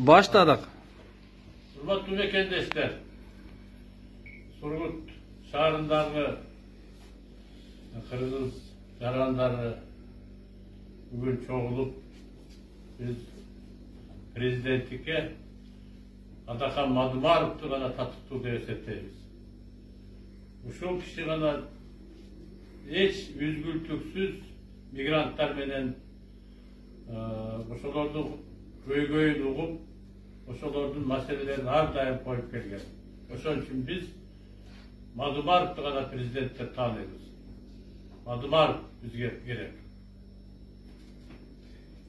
Başladık. Hurmatlı mekendesler, Surgut şaharınдағы Kırgız jarandары bugün çoğulup biz prezidentlikке Atakan Madımarov'tu gana tatıktı diye esetteymiz. Uşul kişi gana hiç üzgültüksüz migrantlar menen oşolordu köy uğup oşolordun maselelerini har daim koyup kelgen. Oşol için biz Madımarov'tu gana prezidentler tanıyız. Madımarov bizge gerek.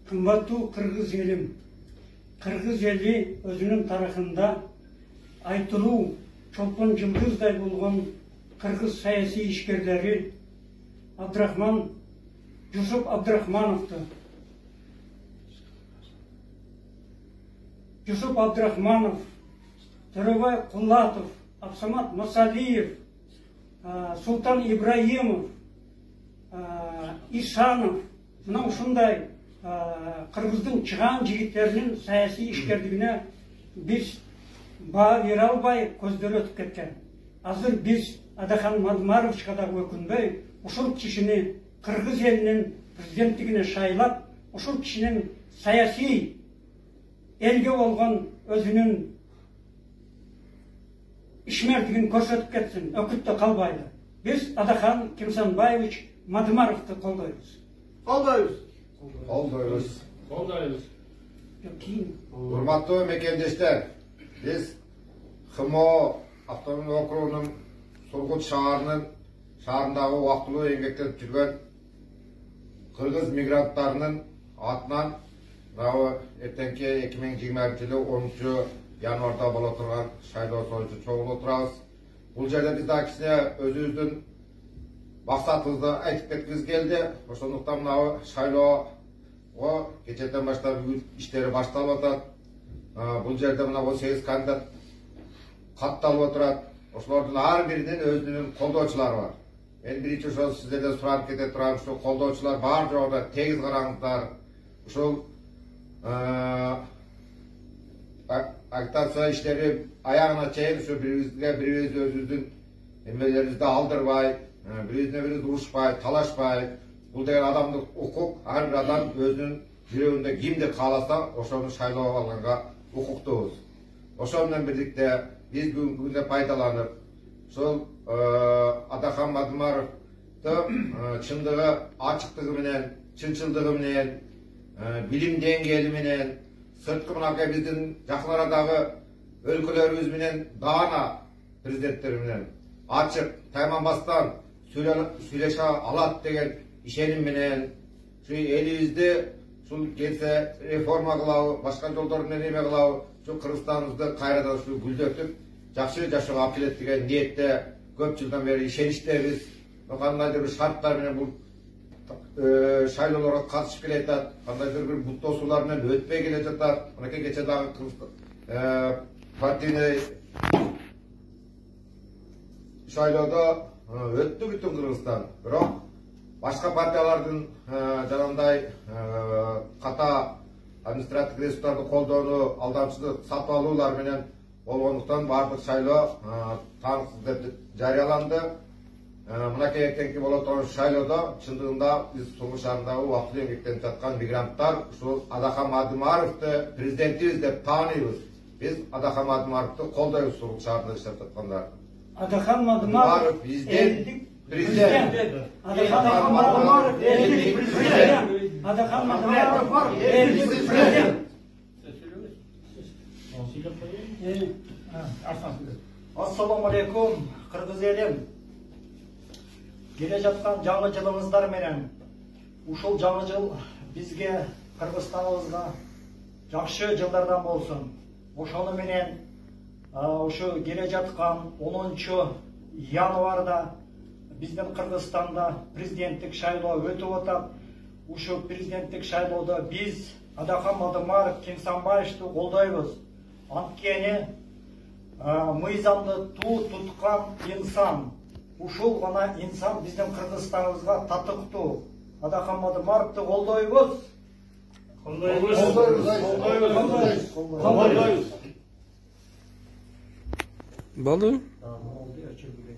Kımbatlı Kırgız elim. Kırgız eli özünün tarafında Aytulu Çolpan Cımbızday bulgan Kırgız sayasi işgerleri Yusuf Abdurahmanov'tu. Yusuf Abdurahmanov, Töröbay Kullatov, Absamat Masaliyev, Sultan İbrahimov, İsanov, mına ушундай Kırgızdın çıkan jigitlerinin sayasi işgerdigine biz baha bere alбай көздөр өтүп кеткен. Азыр biz Adakan Madımarov'ga da ökünbey, ушул kişini Kırgız elinin prezidentligine şaylap, ушул kişinin sayasi elge olgan özünün işmertigini көрсөтүп кетsin, ökütte kalbaydı. Biz Adakan Kimsanbayevich Madımarov'tu koldoyuz. Kollayız. Hurmatlı mekendesler, biz Hımo Avtonom okruğunun Surgut şaharındağı vaqtılı emeklenip жүрген Kırgız migrantlarının atынан ertenki 2020 yılı 10. yanvarda bola turgan şaylоо soyucu çoğulu oturabız. Бұл жерде biz daha kişine özümüzdün maqsadımızды айтып кеткimiz келді. Ошондуктан мына шайлоо кечээден баштап иштери башталып атат. Бул жерде мына 18 кандидат катталып отурат. Ошолордун ар биринин өзүнүн колдоочулары бар. Мен биринчи ошол сиздерден сурап кете турам, ушу колдоочулар бар жогуна тегиз караңыздар. Ушул агитация иштери аягына чейин ушу бириз өзүбүздүн эмелерибизди алдырбай, бирине бириз урушпай, талашпай, бул деген адамдык укук, ар бир адам өзүнүн жүрөгүндө кимди кааласа, ошону шайлоого алганга укуктуубуз. Ошол менен бирликте биз бүгүнкү күндө пайдаланып, ошол Атакан Мадымаровду чындыгы, ачыктыгы менен, чынчылдыгы менен, билим деңгээли менен, сырткы мынакей биздин жакын арадагы өлкөлөрүбүз менен даана президенттери менен ачык, тайманбастан сүйлөшө алат деген ишеним менен şu elibizdi şu келсе реформа кылабы, башка жолдор менен эме кылабы, şu Кыргызстаныбызды кайрадан şu гүлдөтүп, жакшы жашоого алып келет деген ниетте көп жылдан бери ишеничтебиз. Кандайдыр бир шарттар менен бул шайлоолорго катышып келе жатат, кандайдыр бир буттоосуулар менен өтпөй келе жатат. Мынакей кечээ дагы партийный шайлоодо өттү бүтүн Кыргызстан. Бирок башка партиялардын жанагындай ката административдик ресурстарды колдонуу, алдамчылык, сатып алуулар менен болгондуктан бардык шайлоо таңсыз деп жарыяланды. Мынакей эртеңки боло турган шайлоодо чындыгында биз Сургут шаарындагы убактылуу эмгектенип жаткан мигранттар ушул Атакан Мадымаровду президентибиз деп тааныйбыз. Биз Атакан Мадымаровду колдойбуз Сургут шаарында иштеп жаткандар. Adakan Madımarov президент. Adakan Madımarov ellik prezident. Adakan Madımarov ellik prezident. Assalamu alaikum Kırgız elim. Gele жаткан жаңы жылыңыздар менен ушул жаңы жыл бизге Кыргызстаныбызга жакшы жылдардан болсун. Ошону менен ушу келе жаткан 10 январда биздин Кыргызстанда президенттик шайлоо өтүп атат. Ушу президенттик шайлоодо биз Атакан Мадымаров Кимсанбаевичти колдойбуз. Анткени мыйзамды туткан инсан, ушул гана инсан биздин Кыргызстаныбызга татыктуу. Атакан Мадымаровду колдойбуз. Болды? Oldu ya, çöpü.